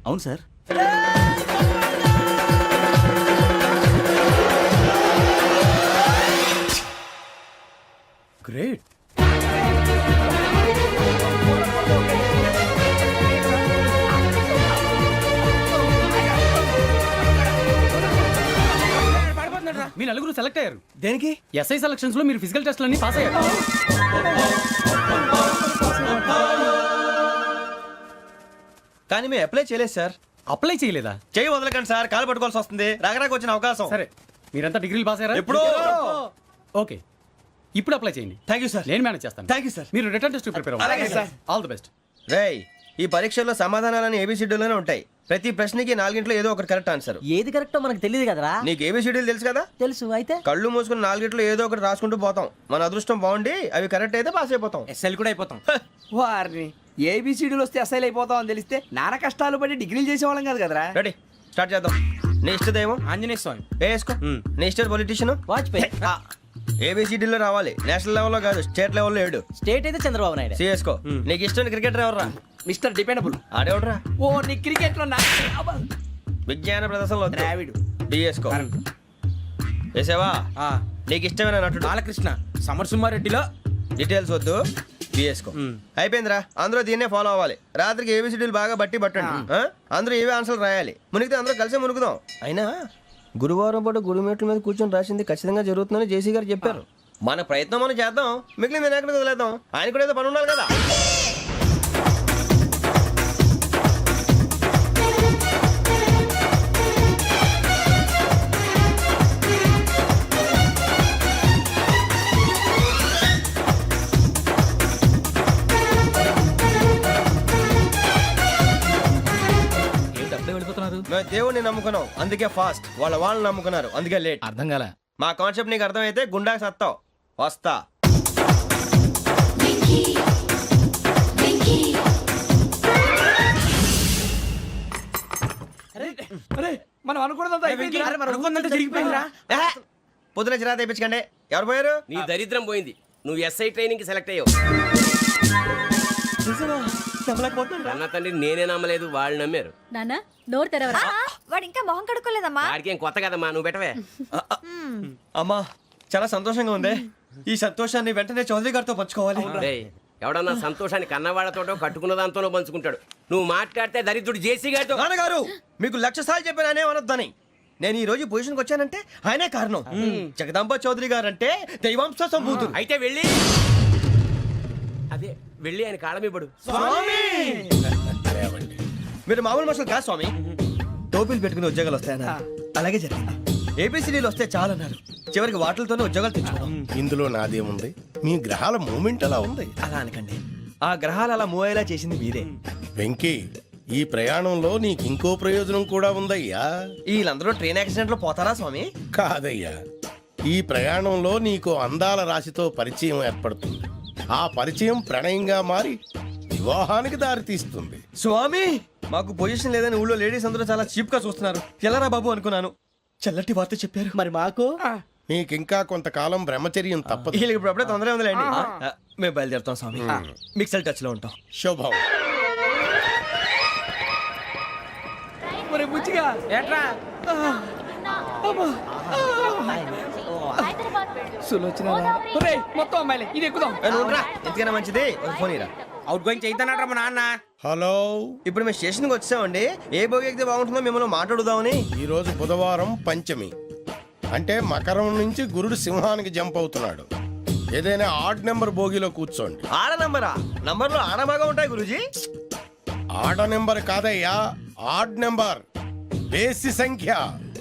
అవును సార్. గ్రేట్. మీ నలుగురు సెలెక్ట్ అయ్యారు. దేనికి? ఎస్ఐ సెలక్షన్స్ లో మీరు ఫిజికల్ టెస్ట్ అన్ని పాస్ అయ్యారు. కానీ మేము అప్లై చేయలేదు సార్. అప్లై చేయలేదా? చేయి వదలకండి సార్, కాలు పట్టుకోవాల్సి వస్తుంది. రాగరాకు వచ్చిన అవకాశం. సరే మీరంతా డిగ్రీలు పాస్ అయ్యారా? ఎప్పుడో. ఓకే, ఇప్పుడు అప్లై చేయండి. Thank you sir. నేను మేనేజ్ చేస్తాను. Thank you sir. మీరు రిటర్న్ టెస్ట్ ప్రిపేర్ అలాగే అవ్వండి. సార్. All the best. రేయ్, ఈ పరీక్షల్లో సమాధానాలని ఏబిసిడ్యూల్లోనే ఉంటాయి. ప్రతి ప్రశ్నకి 4 ఏదో ఒకటి కరెక్ట్ ఆన్సర్. ఏది కరెక్టో మనకు తెలియదు కదరా. నీకు ఏబిసిడ్యూల్ తెలుసు కదా? తెలుసు. అయితే కళ్ళు మూసుకుని 4 ఏదో ఒకటి రాసుకుంటూ పోతాం. మన అదృష్టం బాగుండి అవి కరెక్ట్ అయితే పాస్ అయిపోతాం. ఎస్ఎల్ కూడా అయిపోతాం. వారిని ఏబిసిడీలు వస్తే ఎస్ఐలు అయిపోతాం అని తెలిస్తే నాన్న కష్టాలు పడి డిగ్రీలు చేసేవాళ్ళం కాదు కదరా. రెడీ, స్టార్ట్ చేద్దాం. నీ ఇష్టదేమో ఆంజనేయ స్వామి. వేసుకో. నీ ఇష్ట పొలిటీషియన్ వాజ్పేయి. ఏబిసిడీలో రావాలి, నేషనల్ లెవెల్లో కాదు, స్టేట్ లెవెల్లో 7. స్టేట్ అయితే చంద్రబాబు నాయుడు. సిఎస్కో. నీకు ఇష్టం క్రికెటర్ ఎవర్రా? Mister dependable. ఆడేవడరా? ఓ నీ క్రికెట్ లో విజ్ఞాన ప్రదర్శనలో ద్రావిడు. డిఎస్కో. వేసావా? నీకు ఇష్టమైన నటుడు? బాలకృష్ణ. సమర్ సుమారెడ్డిలో డీటెయిల్స్ వద్దు, బిఎస్కో. అయిపోయిందిరా, అందరూ దీన్నే ఫాలో అవ్వాలి. రాత్రికి ఏబిసిడీలు బాగా బట్టి పట్టండి. అందరూ ఏవే ఆన్సర్లు రాయాలి. మునిగితే అందరూ కలిసి మునుగుదాం. అయినా గురువారం పాటు గురుమేట్ల మీద కూర్చొని రాసింది ఖచ్చితంగా జరుగుతుందని జేసీ గారు చెప్పారు. మన ప్రయత్నం మనం చేద్దాం, మిగిలిన నేను ఎక్కడికి వదిలేద్దాం. ఆయన కూడా ఏదో పని ఉండాలి కదా. మేము దేవుడిని నమ్ముకున్నాం, అందుకే ఫాస్ట్. వాళ్ళని నమ్ముకున్నారు, అందుకే లేట్. అర్థం కాల. మా కాన్సెప్ట్ నీకు అర్థమైతే గుండాకి సత్తావు. వస్తా. అరే మనం అనుకున్నదంతా జరిగిపోయిందిరా. పొద్దున చిరా తెప్పించకండి. ఎవరు పోయారు? నీ దరిద్రం పోయింది. నువ్వు ఎస్ఐ ట్రైనింగ్ కి సెలెక్ట్ అయ్యావు. అన్న తండ్రి నేనే నమ్మలేదు, వాళ్ళు నమ్మారు. నాన్న నోరు తెరవరా. వాడు ఇంకా మొహం కడుక్కోలేదమ్మా. వాడికి ఏం కొత్త కదమ్మా, నువ్వు పెట్టవే. అమ్మా చాలా సంతోషంగా ఉంది. ఈ సంతోషాన్ని వెంటనే చౌదరి గారితో పంచుకోవాలి. రేయ్, ఎవడన్నా సంతోషాన్ని కన్నవాళ్లతోటో కట్టుకున్న దాంతోనో పంచుకుంటాడు. నువ్వు మాట్లాడితే దరిద్రుడు జేసీ గారితో. నాన్నగారు మీకు 1,00,000 సార్లు చెప్పానే అనొద్దని. నేను ఈ రోజు పొజిషన్కి వచ్చానంటే ఆయనే కారణం. జగదాంబ చౌదరి గారు అంటే దైవాంశ సంభూతుడు. అయితే వెళ్ళి అదే వెళ్ళి ఆయన కాళ్ళమివ్వడు. మీరు మామూలు మనుషులు కాదు స్వామి. టోపీలు పెట్టుకుని ఉద్యోగాలు వస్తాయన్నారు, అలాగే జరిగింది. ఏబిసిడీలు వస్తే చాలన్నారు, చివరికి వాటిలతోనే ఉద్యోగాలు తెచ్చుకున్నాం. ఇందులో నాదేముంది? మీ గ్రహాల మూమెంట్ అలా ఉంది. అలా అనకండి, ఆ గ్రహాలు అలా మూవ్ అయ్యేలా చేసింది మీరే. వెంకీ, ఈ ప్రయాణంలో నీకు ఇంకో ప్రయోజనం కూడా ఉందయ్యా. వీళ్ళందరూ ట్రైన్ యాక్సిడెంట్ లో పోతారా స్వామి? కాదయ్యా, ఈ ప్రయాణంలో నీకు అందాల రాశితో పరిచయం ఏర్పడుతుంది. ఆ పరిచయం ప్రణయంగా మారి వివాహానికి దారితీస్తుంది. స్వామి మాకు పొజిషన్ లేదని ఊళ్ళో లేడీస్ అందరూ చాలా చీప్ గా చూస్తున్నారు. ఎలారా బాబు అనుకున్నాను, చల్లటి వార్త చెప్పారు. మరి మాకు నీకింకా కొంతకాలం బ్రహ్మచర్యం తప్పదు. వీళ్ళకి ఇప్పుడు అప్పుడే తొందరగా ఉందిలేండి. మేము బయలుదేరుతాం స్వామి, మిక్సెల్ టచ్ లో ఉంటాం. శుభం. మరి బుచ్చిగా ఏట్రా సులోచన మొత్తం అమ్మాయిలే, ఇది ఎక్కుదాం. ఎందుకైనా మంచిది ఒక ఫోన్ ఇరా. అవుట్ గోయింగ్ చేద్దానట్రా మా నాన్న. హలో, ఇప్పుడు మేము స్టేషన్కి వచ్చామండి. ఏ బోగి ఎక్కితే బాగుంటుందో మిమ్మల్ని మాట్లాడుదామని. ఈరోజు బుధవారం పంచమి, అంటే మకరం నుంచి గురుడు సింహానికి జంప్ అవుతున్నాడు. ఏదైనా ఆడ్ నెంబర్ బోగిలో కూర్చోండి. ఆడ నంబరా? నంబర్లో ఆడ బాగా ఉంటాయి గురూజీ. ఆడ నెంబర్ కాదయ్యా, ఆడ్ నెంబర్, బేసి సంఖ్య.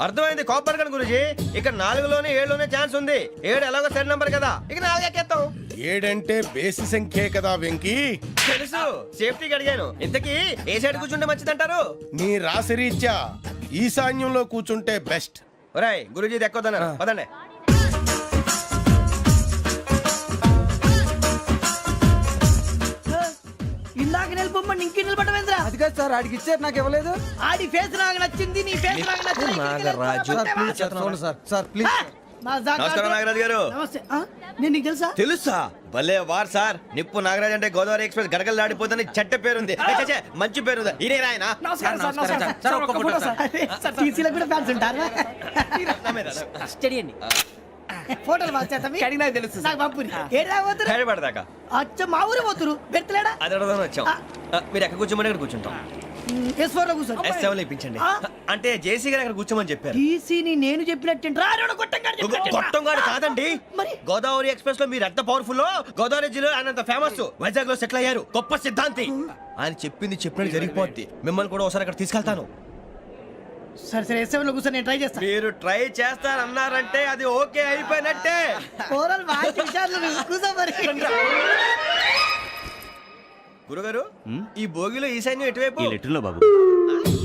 అర్థమైంది, కాపర్ కన్ గురూజీ. ఇక్కడ 4లోనే 7లోనే ఛాన్స్ ఉంది. 7 ఎలాగో సెడ్ నంబర్ కదా, ఇక 4 ఎక్కేస్తాం. 7 అంటే బేసి సంఖ్యే కదా వెంకీ. తెలుసు, సేఫ్టీకి అడిగాను. ఇంతకీ ఏ సైడ్ కూర్చుంటే మంచిదంటారు? నీ రాశి రీత్యా ఈశాన్యంలో కూర్చుంటే బెస్ట్. ఒరేయ్ గురూజీ దెక్కొద్దన్నారు, పదండి. ఇందాక నిలబొమ్మని ఇంకే నిలబడమేంద్రా? అది కాదు సార్, ఆడికి ఇచ్చారు, నాకు ఇవ్వలేదు. ఆడి ఫేస్ నాకు నచ్చింది, నీ ఫేస్ నాకు నచ్చింది. Nagaraju sir please. నమస్కారం నాగరాజు గారు. నమస్తే. నేను నీకు తెలుసా? తెలుసా? భలే వార్ సార్. నిప్పు నాగరాజ్ అంటే గోదావరి ఎక్స్ప్రెస్ గడగలు దాడిపోతుంది చెట్ట పేరుంది. ఛే, మంచి పేరుంది. ఇదే ఆయన. నమస్కారం సార్, నమస్కారం సార్. ఒక్క ఫోటో సార్. సార్ టీసీలో కూడా ఫ్యాన్స్ ఉంటారా? స్టడీ అండి. ఫోటోలు మార్చేస్తాం. కడిగి నాకు తెలుసు నాకు పంపుని. ఏడా పోతురు? హైదరాబాద్ అచ్చ మా ఊరు పోతురు. పెడతలేడా? అది అడగదామని వచ్చాం. మీరు ఎక్కడ కూర్చోమని అక్కడ కూర్చుంటాం. S4 లో కూర్చో. S7 ఇప్పించండి. అంటే జేసీ గారు అక్కడ కూర్చోమని చెప్పారు. టీసీని నేను చెప్పినట్టు గొట్టంగాడు కాదండి. గోదావరి ఎక్స్ప్రెస్ లో మీరు ఎంత పవర్ఫుల్, గోదావరి జిల్లా ఆయన ఫేమస్. వైజాగ్ లో సెటిల్ అయ్యారు, గొప్ప సిద్ధాంతి. ఆయన చెప్పింది చెప్పినట్టు జరిగిపోద్ది. మిమ్మల్ని కూడా ఒకసారి అక్కడ తీసుకెళ్తాను. సరే సరే, S7 లో కూర్చో, నేను ట్రై చేస్తాను. మీరు ట్రై చేస్తారన్నారంటే అది ఓకే అయిపోయినట్టే. గురుగారు, ఈ భోగిలో ఈశాన్యం ఎటువైపు? ఈ లెటర్లో బాబు.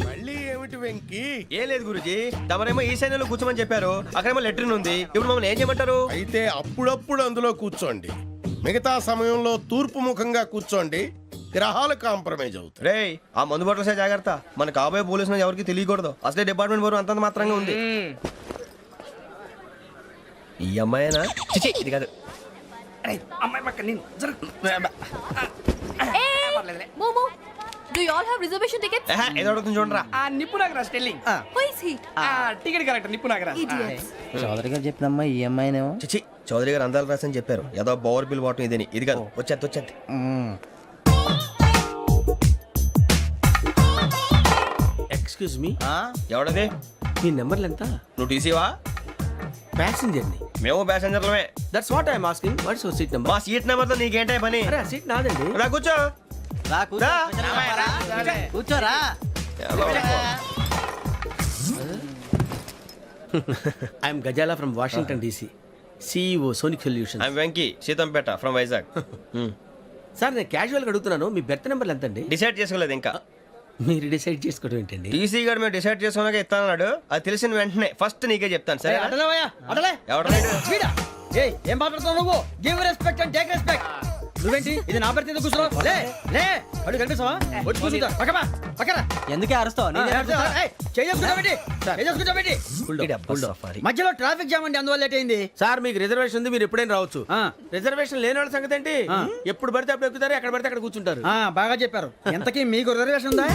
మళ్ళీ ఏమిటి వెంకీ? ఏం లేదు గురుజీ, తమరేమో ఈశాన్యంలో కూర్చోమని చెప్పారు. అక్కడేమో లెటర్ ఉంది. ఇప్పుడు మమ్మల్ని ఏం చేయమంటారు? అయితే అప్పుడప్పుడు అందులో కూర్చోండి, మిగతా సమయంలో తూర్పు ముఖంగా కూర్చోండి. గ్రహాలు కాంప్రమైజ్ అవుతాయి. రే, ఆ మందు బట్టలసే జాగ్రత్త. మన కాబోయే పోలీసులు ఎవరికి తెలియకూడదు. అసలే డిపార్ట్మెంట్ బోరు అంతంత మాత్రంగా ఉంది. ఈ అమ్మాయినా చిచి ఇది కాదు. అమ్మాయి పక్క నేను మోమో do you all have reservation tickets? ఏదో అడుగుతుంది చూడరా. ఆ నిప్పు Nagaraj telling who is he? Ticket correct నిప్పు నాగరాజ్. ఇడియట్స్. చౌదరి గారు చెప్పినమ్మా ఈ అమ్మాయినేమో. చిచి చౌదరి గారు అందాలు రాసని చెప్పారు. ఏదో బోర్ బిల్ బాటం ఇదని. ఇది కాదు. వచ్చేది. Excuse me, ఎవడది? మీ నెంబర్లు ఎంత? నువ్వు టీసీవా? ప్యాసింజర్ ని. మేము ప్యాసెంజర్లమే. That's what I'm asking. What's your seat number? మా సీట్ నెంబర్ తో నీకేంటే పని? అరే ఆ సీట్ నాదండి. రా కూర్చో. రా. కూర్చోరా. I'm Gazala from Washington DC, CEO Sonic solution. I'm Venky Seethampeta from Vizag. Sir నేను క్యాజువల్గా అడుగుతున్నాను, మీ బెర్త్ నెంబర్లు ఎంత అండి? డిసైడ్ చేసుకోలేదు ఇంకా. మీరు డిసైడ్ చేసుకోవడం ఏంటండి? టీసీ గారు మేము డిసైడ్ చేసుకున్నాక ఇస్తానన్నాడు. అది తెలిసిన వెంటనే ఫస్ట్ నీకే చెప్తాను. సరే ఎవడ ఏం మాట్లాడుతున్నావు నువ్వు? Give respect and take respect. నువ్వేంటి ఇది నా పరిస్థితి కూర్చున్నావు? లే లే అడుగు కనిపిస్తావా? వచ్చి కూర్చుంటా. పక్కరా. ఎందుకే అరుస్తావు? మధ్యలో ట్రాఫిక్ జామ్ అండి, అందువల్ల లేట్ అయింది. సార్ మీకు రిజర్వేషన్ ఉంది, మీరు ఎప్పుడైనా రావచ్చు. రిజర్వేషన్ లేని వాళ్ళ సంగతి ఏంటి? ఎప్పుడు పడితే అప్పుడు ఎక్కుతారు, ఎక్కడ పడితే అక్కడ కూర్చుంటారు. బాగా చెప్పారు. ఎంతకీ మీకు రిజర్వేషన్ ఉందా?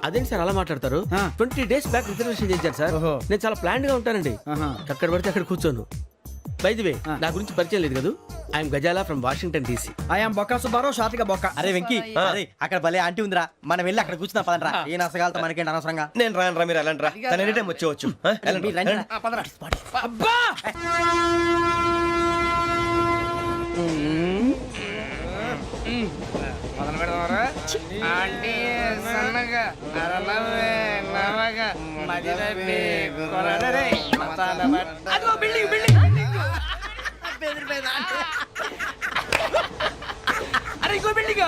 అదేంటి సార్ అలా మాట్లాడతారు? 20 days బ్యాక్ రిజర్వేషన్ చేశారు సార్. నేను చాలా ప్లాన్డ్ గా ఉంటానండి. అక్కడ పడితే అక్కడ కూర్చోను. బై ది వే, నా గురించి పరిచయం లేదు కదా. I'm Gazala from Washington DC. I'm Bokka Subbarao, షాతిక బొక్క. అరే వెంకీ, అక్కడ భలే ఆంటీ ఉందిరా, మనం వెళ్ళి అక్కడ కూర్చున్నా పదనరా. ఏ నసగాలతో మనకేంటి అనవసరంగా. నేను రాను రా, మీరు వెళ్ళండి రా. తన ఎనీ టైం వచ్చేవచ్చు. అబ్బా మొదలు పెడదామరా? ఆంటీ సన్నగా అరలవే నవగా మదిరపే కొరడరే అదిగో బిల్డింగ్ అరే ఇంకో బిల్డింగ్.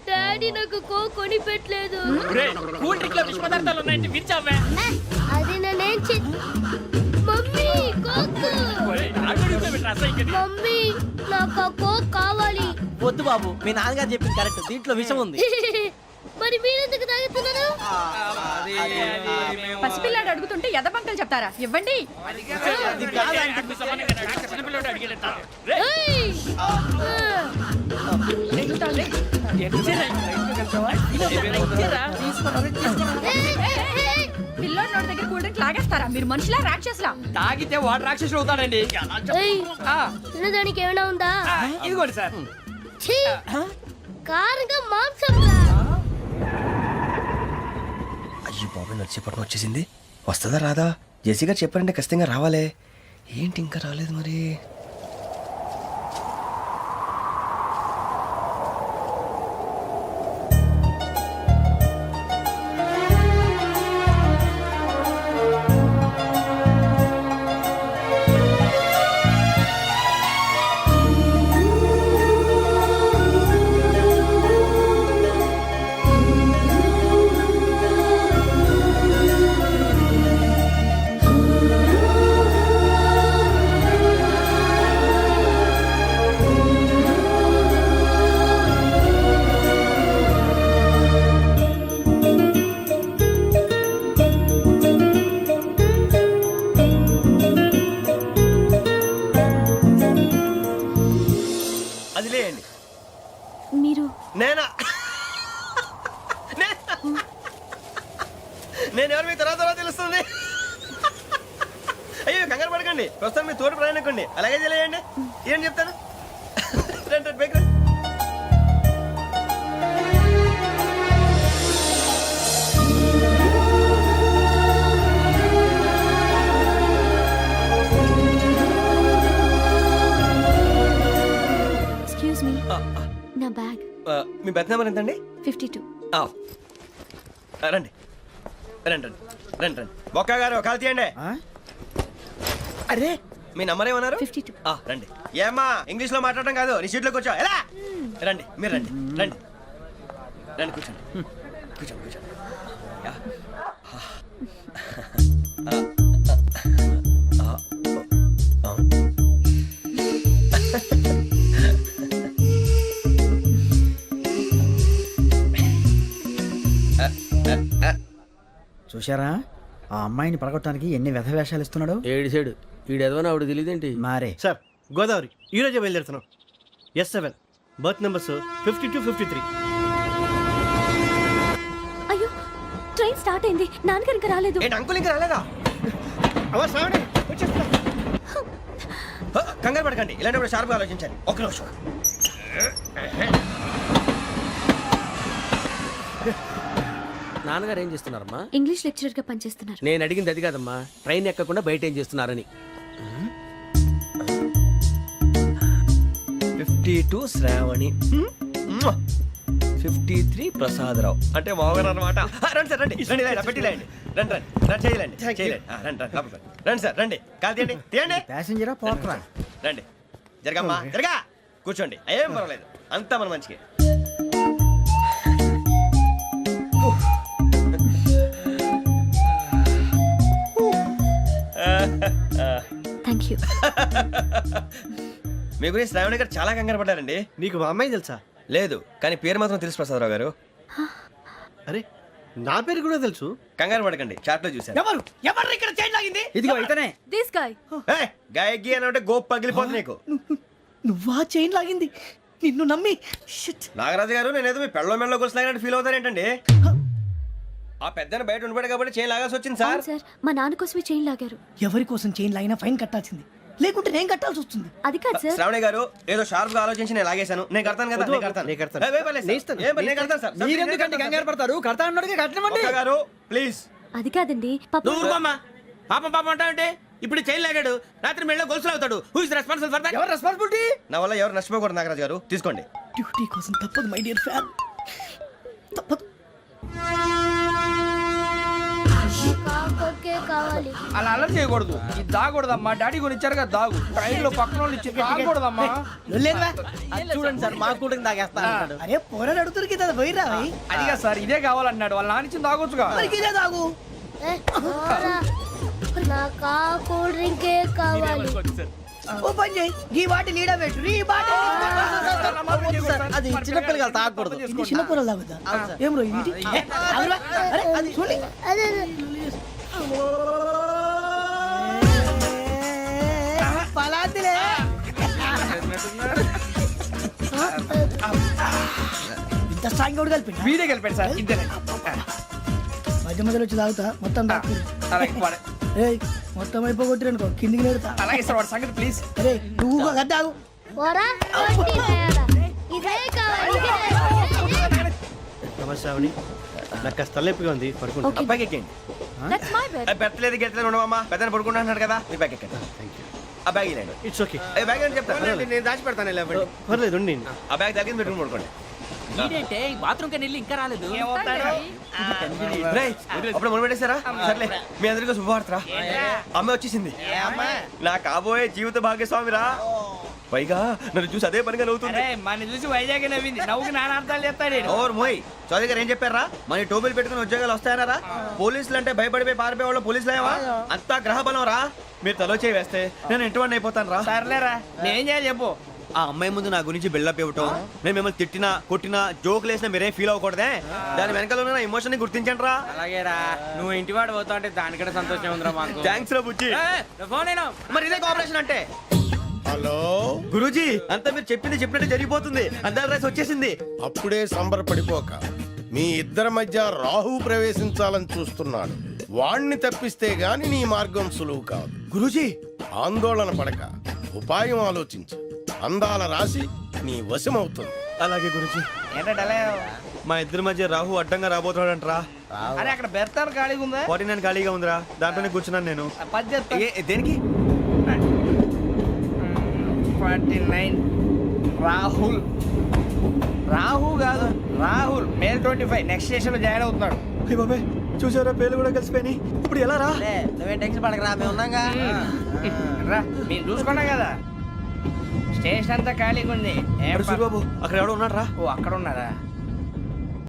డాడీ నాకు కోక్ కొని పెట్టలేదు. కూల్ డ్రింక్ లో విష పదార్థాలు ఉన్నాయంటే విరిచావే. అది నేనేం మమ్మీ కోక్. మమ్మీ నాకు కోక్ కావాలి. వద్దు బాబు, మీ నాన్నగారు చెప్పింది కరెక్ట్, దీంట్లో విషయం ఉంది. మరి మీరెందుకు తాగుతున్నారు? పసిపిల్లాడు అడుగుతుంటే ఎదబంకలు చెప్తారా? ఇవ్వండి. పిల్లోడి నోటి దగ్గర కూల్ డ్రింక్ లాగేస్తారా? మీరు మనుషులా రాక్షసులా? తాగితే వాడు రాక్షసుడు అవుతాడండి. తినడానికి ఏమైనా ఉందా? ఇదిగోండి సార్. కారంగా మాంసం. అయ్యి బాబు, నడిచేపట్నం వచ్చేసింది. వస్తుందా రాదా? జేసీ గారు చెప్పారంటే ఖచ్చితంగా రావాలే. ఏంటి ఇంకా రాలేదు మరి? మీరు నేనా? నేను ఎవరు మీ తర్వాత తెలుస్తుంది. అయ్యో కంగారు పడకండి, ప్రస్తుతం మీ తోటి ప్రయాణకండి. అలాగే తెలియండి. ఏం చెప్తాను. రండి బైక్ రండి. ఎక్స్క్యూజ్ మీ, నా బ్యాగ్. మీ బెత్ నెంబర్ ఎంతండి? 52. రండి రండి రండి రండి రండి. బొక్క గారు కాల్ తీయండి. అరే మీ నంబర్ ఏమన్నారు? 52. రండి. ఏమ్మా ఇంగ్లీష్ లో మాట్లాడడం కాదు, నీ సీట్లో కూర్చో. ఎలా రండి, మీరు రండి రండి రండి, కూర్చోండి కూర్చోండి కూర్చోండి. చూశారా, ఆ అమ్మాయిని పడగొట్టడానికి ఎన్ని వ్యధ వేషాలు ఇస్తున్నాడు. ఏడు సైడు ఈడు ఎదవని ఆవిడ తెలియదేంటి. మారే సార్ గోదావరి ఈ రోజే బయలుదేరుతున్నాం. S7 berth numbers 52-53. అయ్యో ట్రైన్ స్టార్ట్ అయింది, నాన్నగారు ఇంకా రాలేదు. ఏంటి అంకుల్ ఇంకా రాలేదా? శ్రావణి వచ్చేస్తున్నా. కంగారు పడకండి, ఇలాంటప్పుడు షార్ప్గా ఆలోచించాలి. ఒక నిమిషం. నాన్నగారు ఏం చేస్తున్నారమ్మా? ఇంగ్లీష్ లెక్చరర్ గా పనిచేస్తున్నారు. నేను అడిగింది అది కాదమ్మా, ట్రైన్ ఎక్కకుండా బయట ఏం చేస్తున్నారని. 52 శ్రావణి, 53 ప్రసాదరావు అంటే మామగారు అనమాట. రండి సార్ రండి రండి రండి పెట్టి రండి రండి రండి రండి చేయాలండి చేయాలండి రండి రండి లోపలికి రండి. రండి సార్ రండి కాదు తీయండి తీయండి ప్యాసింజరా పోట్రా. రండి జరగమ్మా జరగా కూర్చోండి, ఏం పర్వాలేదు అంతా మన మంచికి. Thank you. మీ గురించి శ్రావణి గారు చాలా కంగారు పడ్డారండి. నీకు మా అమ్మాయి తెలుసా? లేదు కానీ పేరు మాత్రం తెలుసు ప్రసాదరావు గారు. అరే నా పేరు కూడా తెలుసు. కంగారు పడకండి, చాట్ లో చూశాను. ఎవరు ఎవరు ఇక్కడ చైన్ లాగింది? ఇదిగో ఇతనే. This guy. గాయకి అని అంటే గోప్ పగిలిపోతుంది నీకు. నువ్వా చైన్ లాగింది? నిన్ను నమ్మి నాగరాజు గారు నేనేదో మీ పెళ్ళ మెళ్ళ గురిసిలాగినట్టు ఫీల్ అవుతారేంటండి? ఆ పెద్దని బయట ఉండిపోయాడు కాబట్టి చైన్ లాగాల్సి వచ్చింది సార్. సార్ మా నాన్న కోసమే చైన్ లాగారు. ఎవరి కోసం చైన్ లాగినా ఫైన్ కట్టాల్సింది, లేకుంటే నేను కట్టాల్సి వస్తుంది. అది కాదు సార్. శ్రావణి గారు ఏదో షార్ప్ గా ఆలోచించి నేను లాగేశాను. నేను కడతాను కదా, నేను కడతాను. నేను కడతాను సార్. మీరెందుకంటే కంగారు పడతారు? కడతా అన్నాడుగా కట్టమండి. ఒక్క గారు ప్లీజ్. అది కాదండి పాప. నువ్వు ఊరుకోమ్మా. పాపం పాపం అంటావంటే ఇప్పుడు చైన్ లాగాడు, రాత్రి మెళ్ళ గొలుసులు అవుతాడు. Who is responsible for that? ఎవరు రెస్పాన్సిబిలిటీ? నా వల్ల ఎవరు నష్టపోకూడదు నాగరాజు గారు, తీసుకోండి. డ్యూటీ కోసం తప్పదు మై డియర్ ఫ్యాన్, తప్పదు. అలా అలర్ చేయకూడదు, ఇది దాగకూడదమ్మా. డాడీ కొని ఇచ్చారు కదా దాగు, ట్రైన్ లో పక్కన వాళ్ళు ఇచ్చి దాగకూడదమ్మా. చూడండి సార్, మా కూడా తాగేస్తా. అరే పోరాడు అడుగుతారు కదా, పోయిరా. అదిగా సార్, ఇదే కావాలన్నాడు. వాళ్ళ నాన్న ఇచ్చింది తాగొచ్చుగా. ఇదే తాగు. కూల్ డ్రింకే కావాలి. ఓ పని చేయి, ఈ బాటిల్ లీడ పెట్టు. ఈ బాటిల్ అది చిన్నపిల్లలు తాగకూడదు. ఇది చిన్న పొరలు తాగుతా. ఏం రో ఇది? అరే అది చూడండి. పలాతిలే. ఇంత స్ట్రాంగ్ కూడా కలిపి వీడే కలిపాడు సార్. ఇద్దరే మధ్య మధ్యలో వచ్చి తాగుతా, మొత్తం తాగు. మొత్తం అయిపోగొట్టిరనుకో కిందికి నేడుతా. అలాగే సార్, వాడి సంగతి ప్లీజ్. అరే నువ్వు కదా తాగు. శ్రావణి నాకు కాస్త తలెప్పిగా ఉంది, పడుకుంటా. బ్యాగ్ ఎక్కండి. పెట్టలేదు గెట్టలేదు ఉండవమ్మా, పెద్దని పడుకుంటున్నాడు కదా, మీ బ్యాగ్ ఎక్కండి. ఆ బ్యాగ్ ఇలాండి. It's okay. బ్యాగ్ అని చెప్తాను, నేను దాచి పెడతాను. పర్లేదు ఉండి. ఆ బ్యాగ్ తగ్గింది పెట్టుకుని పడుకోండి. బాత్రూమ్ కని ఇంకా రాలేదు. అప్పుడు మొదలు పెట్టేశారా? సర్లే, మీ అందరికీ శుభవార్తరా, అమ్మ వచ్చేసింది. నా కాబోయే జీవిత భాగ్యస్వామిరా. పైగా నన్ను చూసి అదే పనిగా నవ్వుతుంది. మన చూసి వైజాగ్ నవ్వింది, నవ్వుకి నాన్న అర్థాలు చెప్తాడు. ఓర్ మోయ్, చౌదరి గారు ఏం చెప్పారా? మన టోబీలు పెట్టుకుని ఉద్యోగాలు వస్తాయనరా? పోలీసులు అంటే భయపడిపోయి పారిపోయే వాళ్ళు పోలీసులు ఏవా? అంతా గ్రహ బలం రా. మీరు తలో చేయి వేస్తే నేను ఇంటివాడిని అయిపోతాను రా. సర్లేరా, నేనేం చేయాలి చెప్పు. ఆ అమ్మాయి ముందు నా గురించి బిల్డప్ ఇవ్వటం, నేను మిమ్మల్ని తిట్టినా కొట్టినా జోకులు వేసినా మీరేం ఫీల్ అవ్వకూడదే. దాని వెనకాల ఉన్న ఎమోషన్ ని గుర్తించండి రా. అలాగేరా, నువ్వు ఇంటివాడు పోతా అంటే దానికంటే సంతోషం ఉందిరా మాకు. థ్యాంక్స్ రా బుజ్జి. మరి ఇదే కోఆపరేషన్ అంటే. హలో గురూజీ, అంతా మీరు చెప్పింది చెప్పినట్టు జరిగిపోతుంది. అందాల రైస్ వచ్చేసింది. అప్పుడే సంబరపడిపోక, మీ ఇద్దరి మధ్య రాహు ప్రవేశించాలని చూస్తున్నాడు. వాణ్ణి తప్పిస్తే గాని నీ మార్గం సులువు కాదు. గురూజీ, ఆందోళన పడక, ఉపాయం ఆలోచించు. అందాల రాశి నీ వశమవుతుంది. అలాగే గురూజీ. ఏంటంటే మా ఇద్దరి మధ్య రాహు అడ్డంగా రాబోతున్నాడంట్రా. అరే అక్కడ బెర్తాను ఖాళీగా ఉందా? 49 ఖాళీగా ఉందిరా, దాంట్లోనే కూర్చున్నాను నేను. దేనికి? 49 రాహుల్. రాహు కాదు, రాహుల్. మే 25 నెక్స్ట్ స్టేషన్ లో జాయిన్ అవుతున్నాడు. బాబాయ్ చూసారా, పేర్లు కూడా కలిసిపోయినాయి. ఇప్పుడు ఎలా రా? నువ్వే టెన్షన్ పడకరా, మేము ఉన్నాగా. రా, మేము చూసుకున్నాం కదా. స్టేషన్ అంతా ఖాళీగా ఉంది. బాబు అక్కడ ఎవడో ఉన్నాడు రా. ఓ అక్కడ ఉన్నారా?